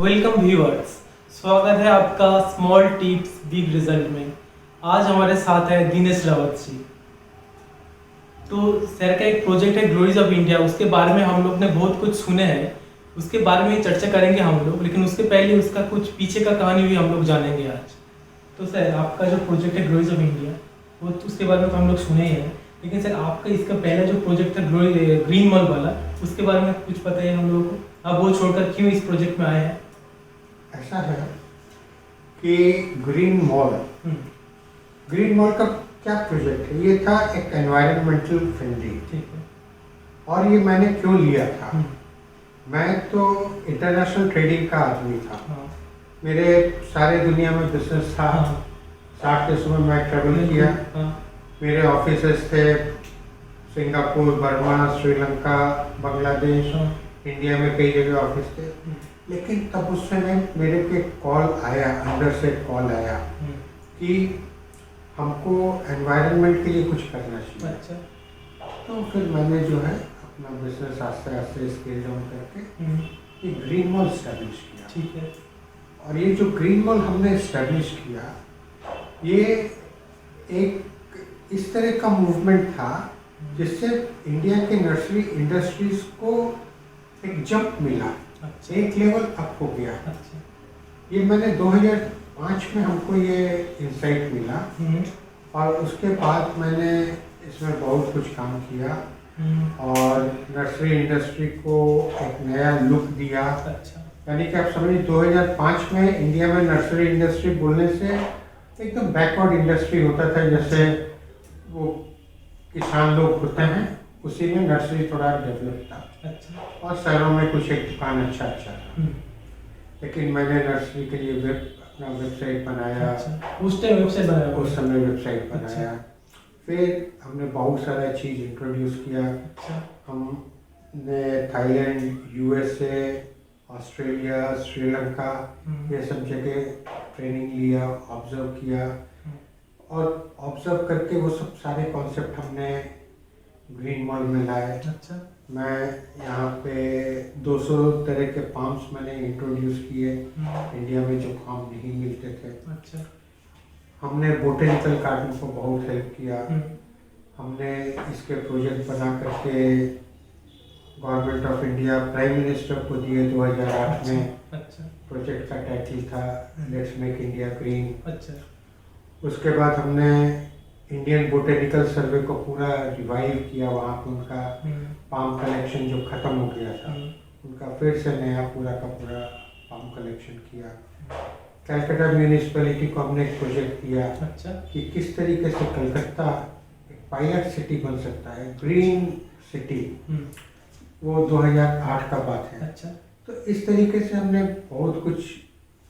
Welcome viewers, स्वागत है आपका स्मॉल टिप्स बिग रिजल्ट में। आज हमारे साथ है दिनेश रावत जी। तो सर का एक प्रोजेक्ट है ग्लोरीज ऑफ इंडिया, उसके बारे में हम लोग ने बहुत कुछ सुने हैं, उसके बारे में चर्चा करेंगे हम लोग। लेकिन उसके पहले उसका कुछ पीछे का कहानी भी हम लोग जानेंगे आज। तो सर आपका जो प्रोजेक्ट है ग्लोरीज ऑफ इंडिया, वो उसके बारे में तो हम लोग सुने ही हैं, लेकिन सर आपका इसका पहला जो प्रोजेक्ट था ग्रीन मॉल वाला, उसके बारे में कुछ पता है हम लोगों को? आप वो छोड़कर क्यों इस प्रोजेक्ट में आए हैं? ऐसा है कि ग्रीन मॉल का क्या प्रोजेक्ट है? ये था एक एनवायरमेंटल फ्रेंडली। ठीक है। और ये मैंने क्यों लिया था? मैं तो इंटरनेशनल ट्रेडिंग का आदमी था। हाँ। मेरे सारे दुनिया में बिजनेस था। हाँ। 60 देशों में मैं ट्रेवल किया। हाँ। मेरे ऑफिसेस थे सिंगापुर, बर्मा, श्रीलंका, बांग्लादेश, हाँ। इंडिया में कई जगह ऑफिस थे। लेकिन तब उस समय मेरे पे कॉल आया, अंदर से कॉल आया कि हमको एनवायरनमेंट के लिए कुछ करना चाहिए। अच्छा। तो फिर मैंने जो है अपना बिजनेस आस्ते आस्ते स्केल डाउन करके ये ग्रीन मॉल स्टैब्लिश किया। ठीक है। और ये जो ग्रीन मॉल हमने स्टैब्लिश किया, ये एक इस तरह का मूवमेंट था जिससे इंडिया के नर्सरी इंडस्ट्रीज को एक जंप मिला। अच्छा। एक लेवल अप हो गया। अच्छा। ये मैंने 2005 में हमको ये इंसाइट मिला और उसके बाद मैंने इसमें बहुत कुछ काम किया और नर्सरी इंडस्ट्री को एक नया लुक दिया। अच्छा। यानी कि आप समझिए 2005 में इंडिया में नर्सरी इंडस्ट्री बोलने से एकदम बैकवर्ड इंडस्ट्री होता था, जैसे वो किसान लोग होते हैं उसी में नर्सरी थोड़ा डेवलप था। अच्छा। और शहरों में कुछ एक दुकान अच्छा था। लेकिन मैंने नर्सरी के लिए अपना वेबसाइट बनाया। अच्छा। उस टाइम वेबसाइट बनाया? उस समय वेबसाइट बनाया। अच्छा। फिर हमने बहुत सारा चीज़ इंट्रोड्यूस किया। अच्छा। हमने थाईलैंड, यूएसए, ऑस्ट्रेलिया, श्रीलंका, ये सब जगह ट्रेनिंग लिया, ऑब्जर्व किया और ऑब्जर्व करके वो सब सारे कॉन्सेप्ट हमने ग्रीन मॉल में लाए। अच्छा। मैं यहाँ पे 200 तरह के पाम्स मैंने इंट्रोड्यूस किए इंडिया में जो काम नहीं मिलते थे। अच्छा। हमने बोटेनिकल गार्डन को बहुत हेल्प किया। हमने इसके प्रोजेक्ट बना करके government of India prime minister को दिए 2008 में। अच्छा। प्रोजेक्ट का टाइटल था लेट्स मेक इंडिया ग्रीन। अच्छा। उसके बाद हमने इंडियन बोटेनिकल सर्वे को पूरा रिवाइव किया। वहाँ पे उनका पाम कलेक्शन जो खत्म हो गया था, उनका फिर से नया पूरा का पूरा पाम कलेक्शन किया। कलकत्ता म्यूनिसिपैलिटी को हमने एक प्रोजेक्ट दिया। अच्छा। कि किस तरीके से कलकत्ता एक पायलट सिटी बन सकता है, ग्रीन सिटी। वो 2008 का बात है। अच्छा। तो इस तरीके से हमने बहुत कुछ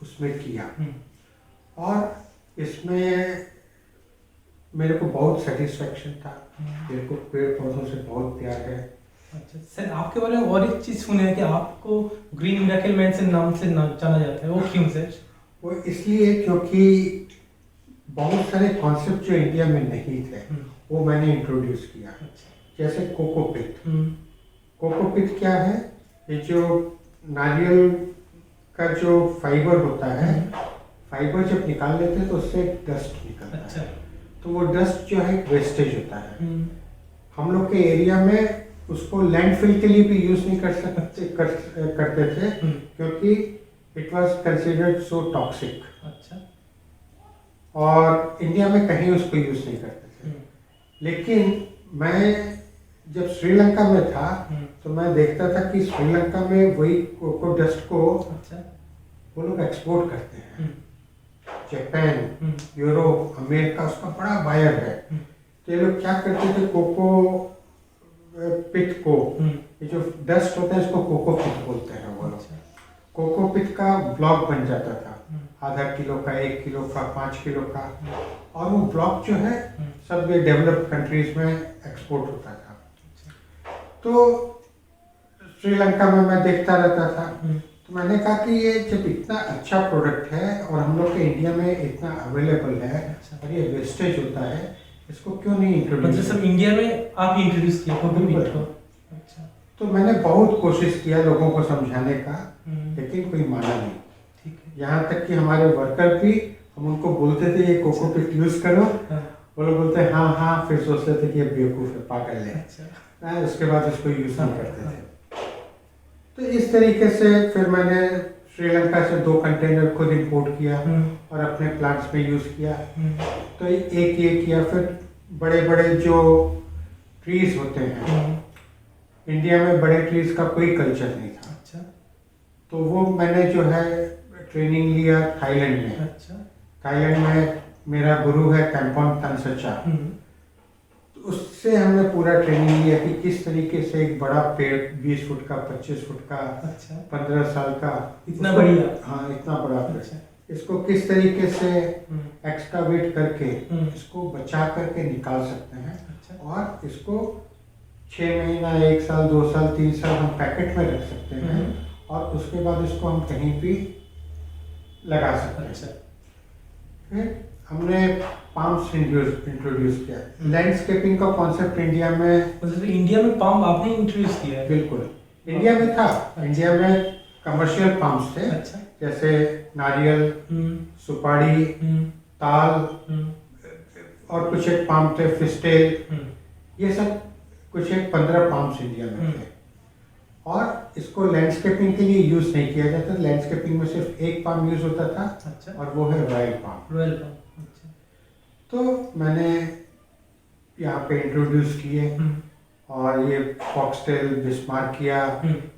उसमें किया और इसमें मेरे को बहुत सेटिस्फेक्शन था। मेरे को पेड़ पौधों से बहुत प्यार है। अच्छा सर, आपके बारे में और एक चीज़ सुने है कि आपको ग्रीन मिरेकल मैन से नाम से जाना जाता है, वो क्यों सर? वो इसलिए क्योंकि बहुत सारे कॉन्सेप्ट जो इंडिया में नहीं थे वो मैंने इंट्रोड्यूस किया। अच्छा। जैसे कोकोपीट। कोकोपीट क्या है? ये जो नारियल का जो फाइबर होता है, फाइबर जब निकाल लेते हैं तो उससे डस्ट निकलता है। अच्छा। तो वो डस्ट जो है वेस्टेज होता है। हम लोग के एरिया में उसको लैंडफिल के लिए भी यूज नहीं करते थे क्योंकि it was considered so toxic. अच्छा। और इंडिया में कहीं उसको यूज नहीं करते थे। लेकिन मैं जब श्रीलंका में था तो मैं देखता था कि श्रीलंका में वही कोको डस्ट को अच्छा वो लोग एक्सपोर्ट करते हैं। जापान, यूरोप, अमेरिका उसका बड़ा बायर है। तो ये लोग क्या करते थे, कोको पिट को, ये जो डस्ट होता है इसको कोको पिट बोलते हैं वो लोग। कोको पिट का ब्लॉक बन जाता था, आधा किलो का, 1 किलो का, 5 किलो का। और वो ब्लॉक जो है सब ये डेवलप्ड कंट्रीज में एक्सपोर्ट होता था। तो श्रीलंका में मैं देखता रहता था। तो मैंने कहा कि ये जब इतना अच्छा प्रोडक्ट है और हम लोग के इंडिया में इतना अवेलेबल है और ये वेस्टेज होता है, इसको क्यों नहीं इंट्रोड्यूस? मतलब सब इंडिया में आप ही इंट्रोड्यूस किया कोकोपीट को? अच्छा। तो मैंने बहुत कोशिश किया लोगों को समझाने का लेकिन कोई माना नहीं। ठीक है। यहाँ तक कि हमारे वर्कर भी, हम उनको बोलते थे ये कोकोपीट यूज करो, हाँ। वो लोग बोलते हाँ हाँ, फिर सोचते थे कि ये बेवकूफ़ है, पागल है। अच्छा। उसके बाद उसको यूज हाँ, नहीं करते हाँ। थे। तो इस तरीके से फिर मैंने श्रीलंका से 2 कंटेनर खुद इंपोर्ट किया और अपने प्लांट्स में यूज किया। तो एक ये किया। फिर बड़े बड़े जो ट्रीज होते हैं, इंडिया में बड़े ट्रीज का कोई कल्चर नहीं था। अच्छा। तो वो मैंने जो है ट्रेनिंग लिया थाईलैंड में। अच्छा। थाईलैंड में मेरा गुरु है कैंपोन तनसचा। तो उससे हमने पूरा ट्रेनिंग लिया कि किस तरीके से एक बड़ा पेड़ 20 फुट का, 25 फुट का, अच्छा। 15 साल का, इतना बढ़िया। हाँ, इतना बड़ा पेड़। अच्छा। इसको किस तरीके से एक्सकावेट करके इसको बचा करके निकाल सकते हैं। अच्छा। और इसको 6 महीना, 1 साल, 2 साल, 3 साल हम पैकेट में रख सकते हैं और उसके बाद इसको हम कहीं भी लगा सकते हैं। अच्छा। फिर हमने पाम्स इंट्रोड्यूस किया। लैंडस्केपिंग का कॉन्सेप्ट इंडिया में, मतलब इंडिया में पाम आपने इंट्रोड्यूस किया है? बिल्कुल इंडिया में था। इंडिया में कमर्शियल पाम्स थे। अच्छा। जैसे नारियल, सुपारी, ताल और कुछ एक पाम थे, फिस्टेल, ये सब कुछ एक 15 पाम्स इंडिया में थे। और इसको लैंडस्केपिंग के लिए यूज नहीं किया जाता। लैंडस्केपिंग में सिर्फ एक पाम यूज होता था। अच्छा। और वो है रॉयल पाम। Royal palm. अच्छा। तो मैंने यहाँ पे इंट्रोड्यूस किए और ये फॉक्सटेल, बिस्मार्किया,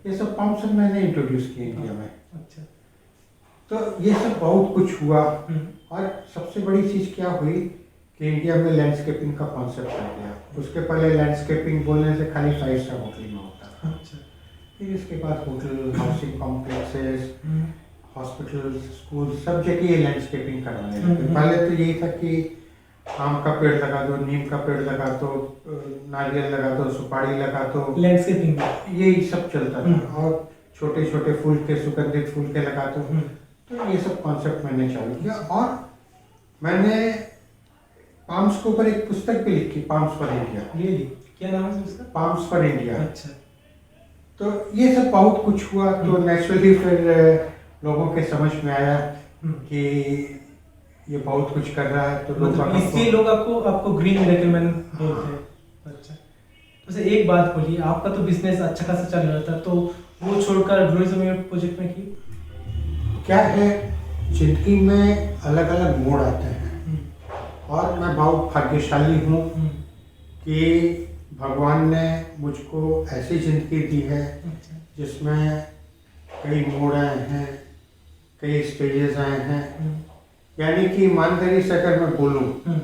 ये सब पाम सब मैंने इंट्रोड्यूस किए इंडिया में। अच्छा। तो ये सब बहुत कुछ हुआ। और सबसे बड़ी चीज क्या हुई कि इंडिया में लैंडस्केपिंग का कॉन्सेप्ट आ गया। उसके पहले लैंडस्केपिंग बोलने से खाली 5 स्टार होटल में होता था। अच्छा। फिर इसके बाद hotel, housing complexes, hospital, school, सब जगह ये लैंडस्केपिंग करवाने लगे। पहले तो यही था कि आम का पेड़ लगा दो, नीम का पेड़ लगा दो, नारियल लगा दो, सुपारी लगा दो, लैंडस्केपिंग यही सब चलता था। और छोटे छोटे फूल के, सुगंधित फूल के लगा दो। तो ये सब कॉन्सेप्ट मैंने चालू किया। और मैंने पाम्स के ऊपर एक पुस्तक भी लिखी, पाम्स फॉर इंडिया। रियली? क्या नाम है उसका? Palms for India. अच्छा। तो ये सब बहुत कुछ हुआ। तो नेचुरली फिर लोगों के समझ में आया कि ये बहुत कुछ कर रहा है। तो मतलब इसलिए लोग आपको ग्रीन मिरेकल मैन बोलते हैं। अच्छा। तो से एक बात बोलिए, आपका तो बिजनेस अच्छा खासा चल रहा था, तो वो छोड़कर ग्लोरीज प्रोजेक्ट में की? क्या है, जिंदगी में अलग अलग मोड़ आते हैं। और मैं बहुत भाग्यशाली हूँ कि भगवान ने मुझको ऐसी जिंदगी दी है जिसमें कई मोड़ आए हैं, कई स्टेजेस आए हैं। यानी कि ईमानदारी से अगर मैं बोलूं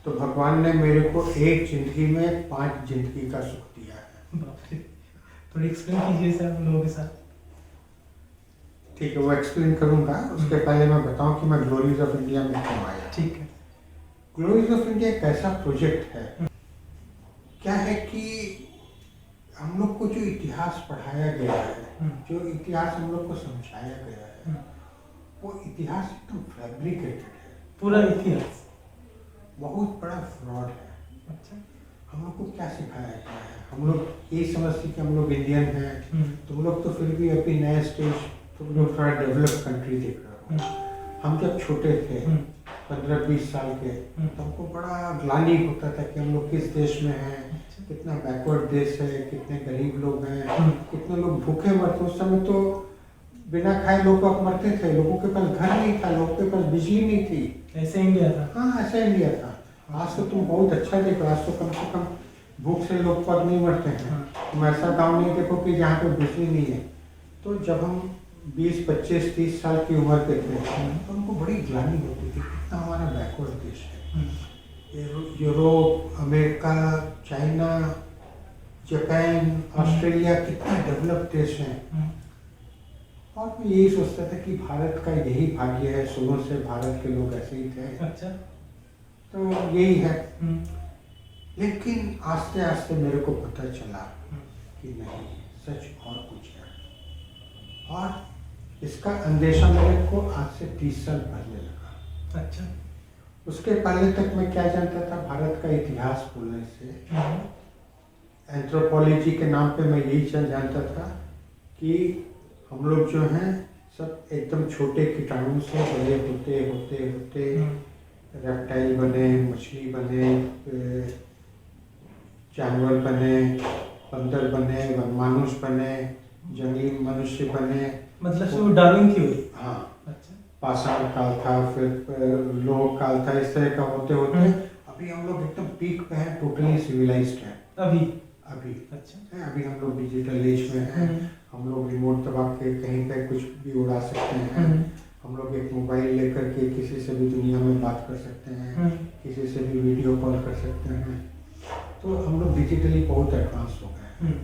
तो भगवान ने मेरे को एक जिंदगी में 5 जिंदगी का सुख दिया है। बाप रे, थोड़ी एक्सप्लेन कीजिए सर हम लोगों के साथ। ठीक है, वो एक्सप्लेन करूंगा। उसके पहले मैं बताऊं कि मैं ग्लोरीज ऑफ इंडिया में क्यों आया। ठीक है। ग्लोरीज ऑफ इंडिया एक ऐसा प्रोजेक्ट है, क्या है कि हम लोग को जो इतिहास पढ़ाया गया है, जो इतिहास हम लोग को समझाया गया है, वो इतिहास एकदम फैब्रिकेटेड है। पूरा इतिहास बहुत बड़ा फ्रॉड है। अच्छा। हम लोग को क्या सिखाया गया है, हम लोग ये समझते कि हम लोग इंडियन हैं। तुम लोग तो फिर भी अभी नए स्टेज, तुम लोग थोड़ा डेवलप कंट्री देख रहे हो। हम जब छोटे थे 15-20 साल के, तो हमको बड़ा ग्लानि होता था कि हम लोग किस देश में हैं, कितना बैकवर्ड देश है, कितने गरीब लोग हैं, कितने लोग भूखे मरते। उस समय तो बिना खाए लोग मरते थे, लोगों के पास घर नहीं था, लोगों के पास बिजली नहीं थी। ऐसे इंडिया था। हाँ, ऐसा इंडिया था। आज तो तुम बहुत अच्छा देखो, आज तो कम से कम भूख से लोग पग नहीं मरते हैं। तुम ऐसा गाँव नहीं देखो कि जहाँ पे बिजली नहीं है। तो जब हम 20, 25, 30 साल की उम्र के थे तो हमको बड़ी ग्लानि होती थी, कितना हमारा बैकवर्ड देश है। Europe, America, China, Japan, Australia कितना डेवलप देश हैं। और मैं यही सोचता था कि भारत का यही भाग्य है, शुरू से भारत के लोग ऐसे ही थे। अच्छा। तो यही है। लेकिन आस्ते आस्ते मेरे को पता चला कि नहीं, सच और कुछ है। और इसका अंदेशा मेरे को आज से 30 साल पहले लगा। अच्छा। उसके पहले तक मैं क्या जानता था, भारत का इतिहास बोलने से एंथ्रोपोलॉजी के नाम पे मैं यही जानता था कि हम लोग जो हैं सब एकदम छोटे कीटाणु से बड़े होते होते होते रेप्टाइल बने, मछली बने, जानवर बने, बंदर बने, वनमानुष बने, जंगली मनुष्य बने। मतलब शुरू डार्विन थ्योरी। हाँ, अच्छा। पाषाण काल था, फिर लोह काल था, इस तरह का होते होते अभी हम लोग एकदम पीक पे हैं, टोटली सिविलाइज्ड है अभी। अच्छा है। अभी हम लोग डिजिटल एज में हैं, हम लोग रिमोट दबा के कहीं पे कुछ भी उड़ा सकते हैं, हम लोग एक मोबाइल लेकर के किसी से भी दुनिया में बात कर सकते हैं, किसी से भी वीडियो कॉल कर सकते हैं। तो हम लोग डिजिटली बहुत एडवांस हो गए हैं।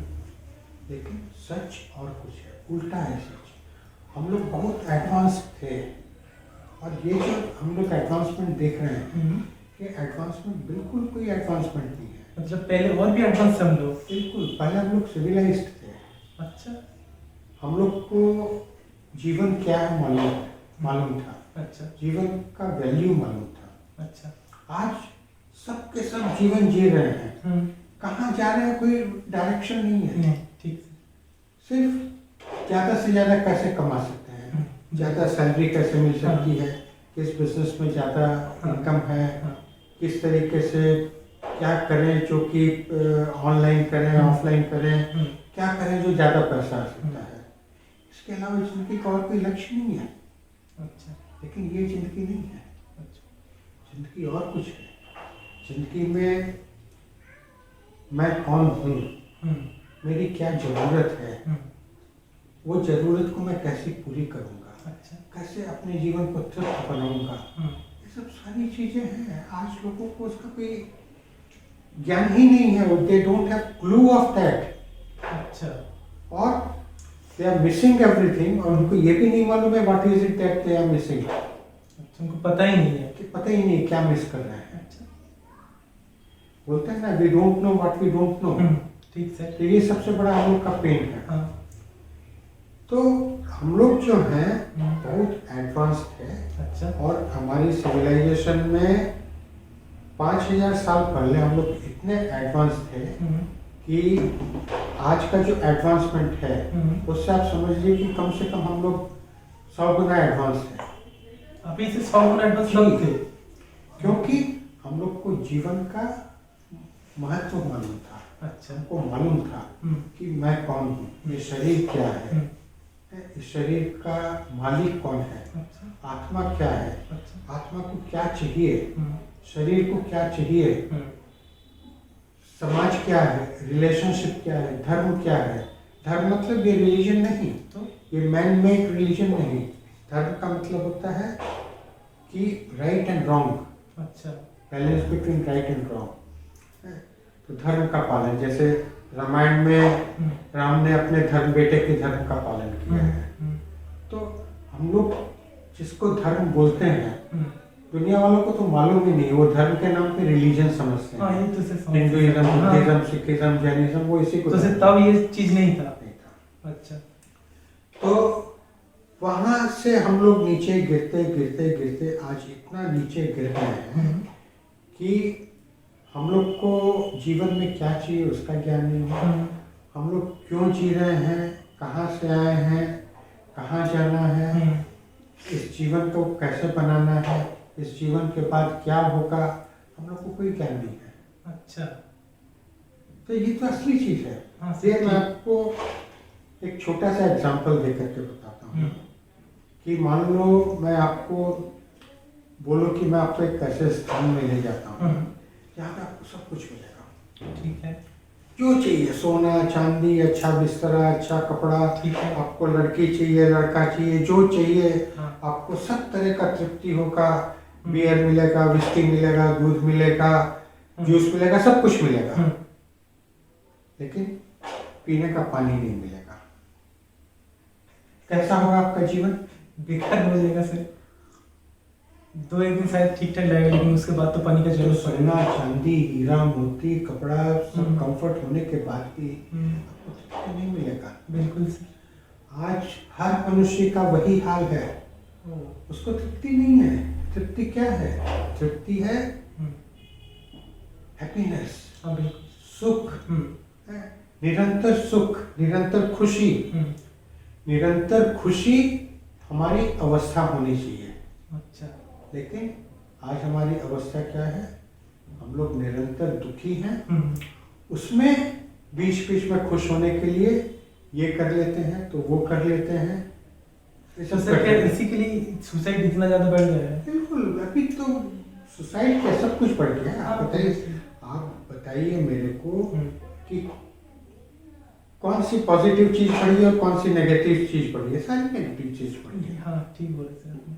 लेकिन सच और कुछ है, उल्टा है सच। हम लोग बहुत एडवांस थे, और ये जो हम लोग एडवांसमेंट देख रहे हैं, ये एडवांसमेंट बिल्कुल कोई एडवांसमेंट नहीं है। मतलब पहले और भी एडवांस हम लोग। बिल्कुल, पहले हम लोग सिविलाइज्ड थे। अच्छा। हम लोग को जीवन क्या है मालूम था। अच्छा। जीवन का वैल्यू मालूम था। अच्छा। आज सबके सब जीवन जी रहे हैं, कहाँ जा रहे हैं कोई डायरेक्शन नहीं है। नहीं, ठीक। सिर्फ ज़्यादा से ज़्यादा कैसे कमा सकते हैं, ज़्यादा सैलरी कैसे मिल सकती है, किस बिजनेस में ज़्यादा इनकम है, किस तरीके से क्या करें जो कि ऑनलाइन करें, ऑफलाइन करें, क्या करें जो ज़्यादा पैसा आ सकता है। इसके अलावा जिंदगी का और कोई लक्ष्य नहीं है। अच्छा। लेकिन ये जिंदगी नहीं है। अच्छा। जिंदगी और कुछ है। जिंदगी में मैं कौन हूँ, मेरी क्या ज़रूरत है, वो ज़रूरत को मैं कैसे पूरी करूँगा। अच्छा। कैसे अपने जीवन को तृप्त बनाऊँगा, ये सब सारी चीज़ें हैं। आज लोगों को उसका कोई ज्ञान ही नहीं है, they don't have clue of that. अच्छा। और दे आर मिसिंग एवरीथिंग, और उनको ये भी नहीं मालूम है what is it that they are missing. अच्छा, उनको पता ही नहीं है कि पता ही नहीं क्या मिस कर रहे हैं। अच्छा। बोलते हैं ना, we don't know what we don't know. ठीक है। तो ये सबसे बड़ा हम लोग का पेन है। हाँ। तो हम लोग जो हैं बहुत एडवांस्ड है। अच्छा। और हमारी सिविलाइजेशन में 5000 साल पहले हम लोग इतने एडवांस थे कि आज का जो एडवांसमेंट है उससे आप समझिए कि कम से कम हम लोग 100 गुना एडवांस है। अभी से 100 गुना एडवांस लोग थे, क्योंकि हम लोग को जीवन का महत्व मालूम था। अच्छा। हमको मालूम था कि मैं कौन हूँ, ये शरीर क्या है, इस शरीर का मालिक कौन है, अच्छा। आत्मा क्या है, अच्छा। आत्मा को क्या चाहिए, शरीर को क्या चाहिए, समाज क्या है, रिलेशनशिप क्या है, धर्म क्या है। धर्म मतलब ये रिलीजन नहीं, तो ये मैन मेड रिलीजन नहीं। धर्म का मतलब होता है कि राइट एंड रॉन्ग। अच्छा। Balance between right and wrong. तो धर्म का पालन, जैसे रामायण में राम ने अपने बेटे के धर्म का पालन किया है। तो हम लोग जिसको धर्म बोलते हैं, दुनिया वालों को तो मालूम ही नहीं, वो धर्म के नाम पे रिलीजन समझते हैं। हिंदुइज्म, बुद्धिज्म, सिखिज्म, जैनिज्म, वो इसी को। तो तब ये चीज नहीं था। अच्छा। तो वहां से हम लोग नीचे गिरते गिरते गिरते आज इतना नीचे गिर गए हैं कि हम लोग को जीवन में क्या चाहिए उसका ज्ञान नहीं है। हम लोग क्यों जी रहे हैं, कहाँ से आए हैं, कहाँ जाना है, इस जीवन को कैसे बनाना है, इस जीवन के बाद क्या होगा, हम लोग को कोई ज्ञान नहीं है। अच्छा। तो ये तो असली चीज है। हाँ, ये मैं आपको एक छोटा सा एग्जांपल देकर के बताता हूँ कि मान लो मैं आपको बोलो कि मैं आपको एक ऐसे स्थान में ले जाता हूँ जहाँ पे आपको सब कुछ मिलेगा। ठीक है। जो चाहिए, सोना चांदी, अच्छा बिस्तरा, अच्छा कपड़ा, ठीक है। आपको लड़की चाहिए, लड़का चाहिए, जो चाहिए, हाँ। आपको सब तरह का तृप्ति होगा। बियर मिलेगा, विस्की मिलेगा, दूध मिलेगा, जूस मिलेगा, सब कुछ मिलेगा। लेकिन पीने का पानी नहीं मिलेगा। कैसा होगा आपका जीवन? बेकार हो जाएगा सर। 2-1 दिन शायद ठीक ठाक लगेगा, लेकिन उसके बाद तो पानी का जो जरूरत सोना चांदी हीरा मोती कपड़ा सब कंफर्ट होने के बाद भी आपको तृप्ति नहीं मिलेगा। बिल्कुल सर। आज हर मनुष्य का वही हाल है, उसको तृप्ति नहीं है। तृप्ति क्या है? तृप्ति है हैप्पीनेस, सुख, निरंतर सुख, निरंतर खुशी। निरंतर खुशी हमारी अवस्था होनी चाहिए। अच्छा। लेकिन आज हमारी अवस्था क्या है, हम लोग निरंतर दुखी हैं। उसमें बीच बीच में खुश होने के लिए ये कर लेते हैं तो वो कर लेते हैं। तो सर क्या इसी के लिए सुसाइड इतना ज़्यादा बढ़ गया है? बिल्कुल, अभी तो सुसाइड क्या सब कुछ बढ़ गया है। हाँ, आप बताइए मेरे को कि कौन सी पॉजिटिव चीज़ बढ़ी है और कौन सी नेगेटिव चीज़ बढ़ी है। सारी नेगेटिव चीज़ बढ़ी है। हाँ ठीक बोले सर आपने।